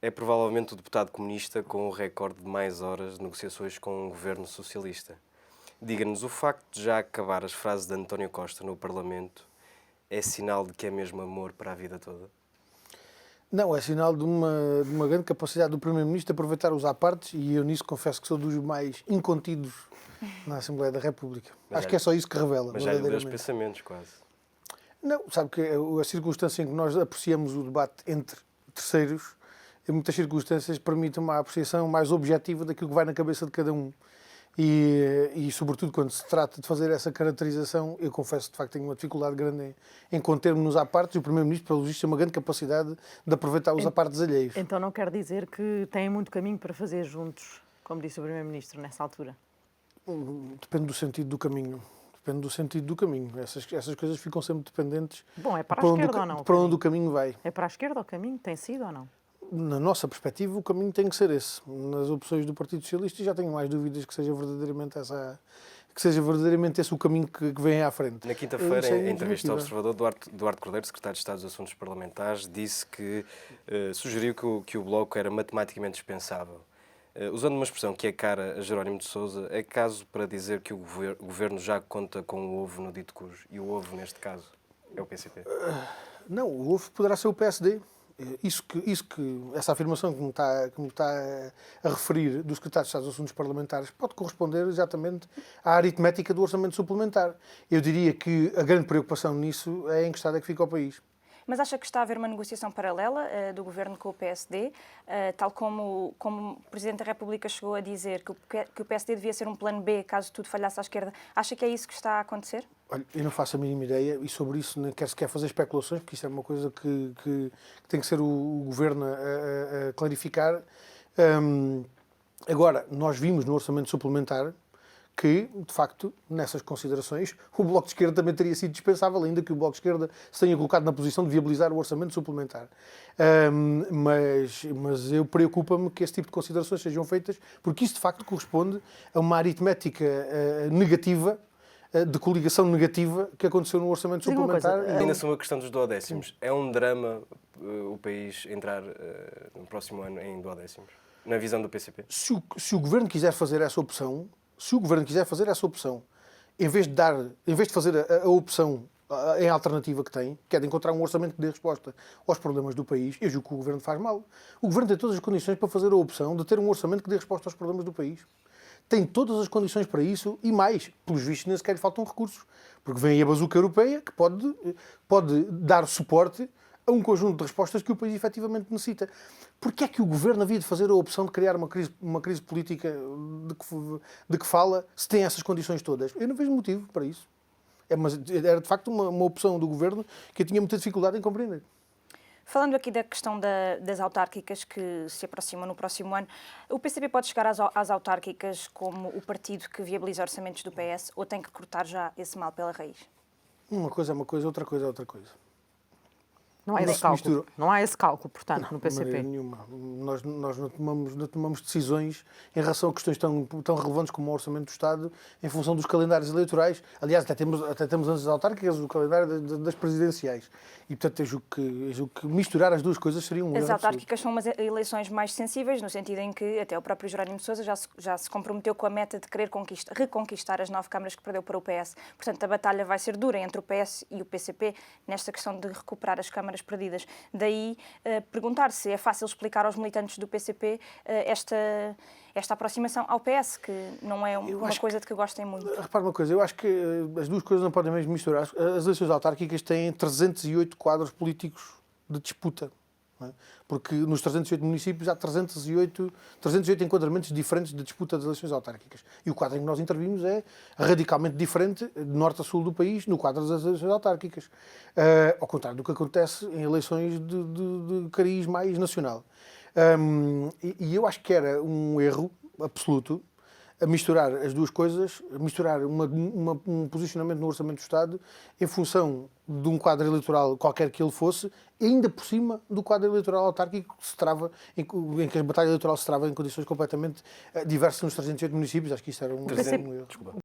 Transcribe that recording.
É provavelmente o deputado comunista com o recorde de mais horas de negociações com um governo socialista. Diga-nos, o facto de já acabar as frases de António Costa no Parlamento é sinal de que é mesmo amor para a vida toda? Não, é sinal de uma grande capacidade do Primeiro-Ministro de aproveitar os apartes, e eu nisso confesso que sou dos mais incontidos na Assembleia da República. Acho que é só isso que revela, Mas já lhe leu os verdadeiramente. pensamentos, quase. Não, sabe que a circunstância em que nós apreciamos o debate entre terceiros, em muitas circunstâncias, permite uma apreciação mais objetiva daquilo que vai na cabeça de cada um. E sobretudo, quando se trata de fazer essa caracterização, eu confesso, de facto, tenho uma dificuldade grande em conter-me-nos à parte, e o Primeiro-Ministro, pelo visto, tem uma grande capacidade de aproveitar os apartes alheios. Então não quer dizer que têm muito caminho para fazer juntos, como disse o Primeiro-Ministro nessa altura? Depende do sentido do caminho. Depende do sentido do caminho. Essas coisas ficam sempre dependentes Bom, é para a esquerda ou não? para onde o caminho vai. É para a esquerda o caminho? Tem sido ou não? Na nossa perspectiva, o caminho tem que ser esse. Nas opções do Partido Socialista, já tenho mais dúvidas que seja verdadeiramente esse o caminho que vem à frente. Na quinta-feira, em entrevista ao Observador, Duarte Cordeiro, secretário de Estado dos Assuntos Parlamentares, disse que sugeriu que o Bloco era matematicamente dispensável. Usando uma expressão que é cara a Jerónimo de Sousa, é caso para dizer que o Governo já conta com o ovo no dito cujo? E o ovo, neste caso, é o PCP? Não, o ovo poderá ser o PSD. Essa afirmação que me está a referir do secretário de Estado dos Assuntos Parlamentares pode corresponder exatamente à aritmética do orçamento suplementar. Eu diria que a grande preocupação nisso é em que estado é que fica o país. Mas acha que está a haver uma negociação paralela do Governo com o PSD, tal como o Presidente da República chegou a dizer que o PSD devia ser um plano B caso tudo falhasse à esquerda? Acha que é isso que está a acontecer? Olha, eu não faço a mínima ideia, e sobre isso nem quero sequer fazer especulações, porque isso é uma coisa que tem que ser o Governo a clarificar. Agora, nós vimos no orçamento suplementar que, de facto, nessas considerações, o Bloco de Esquerda também teria sido dispensável, ainda que o Bloco de Esquerda se tenha colocado na posição de viabilizar o orçamento suplementar. Mas eu preocupa-me que esse tipo de considerações sejam feitas, porque isso, de facto, corresponde a uma aritmética negativa, de coligação negativa, que aconteceu no orçamento suplementar. Ainda sobre a questão dos duodécimos. É um drama o país entrar no próximo ano em duodécimos, na visão do PCP? Se o Governo quiser fazer essa opção, em vez de fazer a opção em alternativa que tem, que é de encontrar um orçamento que dê resposta aos problemas do país, eu julgo que o Governo faz mal. O Governo tem todas as condições para fazer a opção de ter um orçamento que dê resposta aos problemas do país. Tem todas as condições para isso e mais. Pelos vistos, nem sequer lhe faltam recursos. Porque vem aí a bazuca europeia que pode dar suporte a um conjunto de respostas que o país efetivamente necessita. Porquê é que o Governo havia de fazer a opção de criar uma crise política de que fala, se tem essas condições todas? Eu não vejo motivo para isso. Era de facto uma opção do Governo que eu tinha muita dificuldade em compreender. Falando aqui da questão das autárquicas que se aproximam no próximo ano, o PCP pode chegar às autárquicas como o partido que viabiliza orçamentos do PS ou tem que cortar já esse mal pela raiz? Uma coisa é uma coisa, outra coisa é outra coisa. Não há esse cálculo. Não há esse cálculo, portanto, no PCP. De maneira nenhuma. Nós não tomamos decisões em relação a questões tão relevantes como o Orçamento do Estado em função dos calendários eleitorais. Aliás, até temos antes das autárquicas o calendário das presidenciais. E, portanto, eu julgo que misturar as duas coisas seria um erro. As autárquicas são umas eleições mais sensíveis, no sentido em que até o próprio Jerónimo de Sousa já se comprometeu com a meta de querer reconquistar as 9 câmaras que perdeu para o PS. Portanto, a batalha vai ser dura entre o PS e o PCP nesta questão de recuperar as câmaras perdidas. Daí perguntar se é fácil explicar aos militantes do PCP esta aproximação ao PS, que não é uma coisa de que gostem muito. Repare uma coisa, eu acho que as duas coisas não podem mesmo misturar. As eleições autárquicas têm 308 quadros políticos de disputa. Não é? Porque nos 308 municípios há 308 enquadramentos diferentes de disputa das eleições autárquicas. E o quadro em que nós intervimos é radicalmente diferente, de norte a sul do país, no quadro das eleições autárquicas. Ao contrário do que acontece em eleições de cariz mais nacional. E eu acho que era um erro absoluto a misturar as duas coisas, misturar um posicionamento no Orçamento do Estado em função de um quadro eleitoral qualquer que ele fosse, e ainda por cima do quadro eleitoral autárquico que se trava, em que a batalha eleitoral se trava em condições completamente diversas nos 308 municípios. Acho que isso era um erro.